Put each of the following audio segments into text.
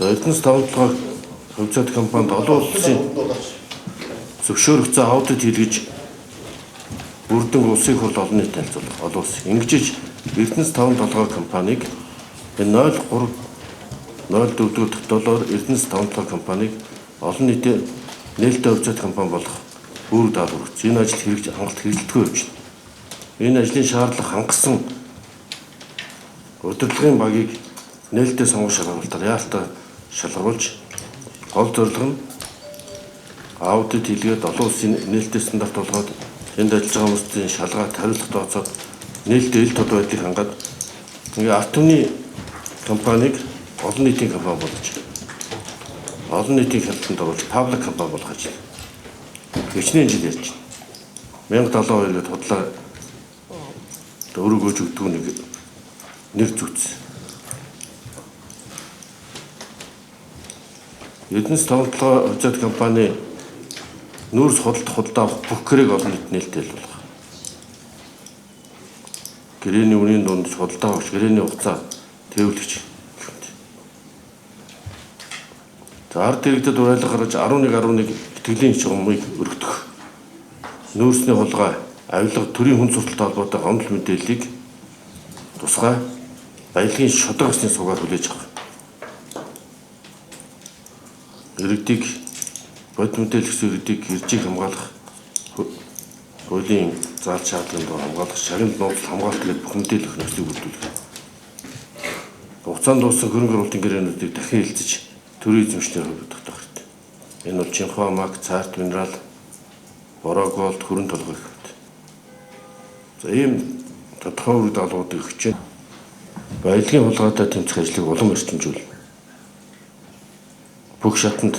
Эрдэнэс тавталгаа хувьцаат компанид олон улсын зөвшөөрөгцөө аудит хийлгэж бүрдэн улсын хурл олон нийт танилцуулах олон улс. Ингэж Эрдэнэс тавталгаа компанийг 0304 дахь доллар Эрдэнэс тавталгаа компанийг олон нийтийн нээлттэй хувьцаат компани болох бүр даалгаварч энэ ажил хангалт хэрэгжилтгүй явж байна. Энэ ажлын шаардлага хангасан удирдлагын багийг нээлттэй сонгох шалгалтаар яалтаа шалгаруулж гол зорилго нь аудит хийлгээд олон улсын нээлттэй стандарт болгоод энд ажиллаж байгаа хүмүүсийн шалгаат хариулах тооцоод нээлттэй ил тод байдлыг хангаад ингээ ард түмний компанийг олон нийтийн компани болгож олон нийтийн хяналтанд оруулж паблик компани болгох ажил хичнээн жил ярьж байна. 1072-д худлаа өөрөөгөө өгдөг нэг нэр зүтсэн. Эрдэнэс тавталгаа хувьцаат компани нүүрс худалдаа авах бүх гэрээг олон нийт нээлттэй болгох. Гэрээний үнийн дунд худалдаа авах гэрээний хугацаа тээвэрлэгч. За ард иргэдэд уриалга гаргаж 11 итгэлийн чугамыг өргөдөх. Нүүрсний хулгай, авилга, төрийн хүн сурталтай холбоотой гомдол мэдээллийг тусгай баялагын шударга гэсний сугаар хүлээж авах. Иргэдийг бод мэдээлэл иргэдийг иржийг хамгаалах хуулийн заалт шаардлагыг хамгаалах, шагнал нууц хамгаалалт гэдэг бүх мэдээлэл нөхцөлийг бүрдүүлэх. Хугацаанд дууссан хөрөнгө оруулалтын гэрээнүүдийг дахин хилцэж төрийн эзэмшнээр хөвдөх хэрэгтэй. Энэ бол Чинхва маг, цаарт минерал, борооголд хөрөн толгой гэх. За ийм тодорхой үр даалгавруудыг өгч байна. Баялагын хулгайтай тэмцэх ажлыг улам эрчимжүүл. Бүх шатанд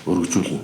өргөжүүлнэ.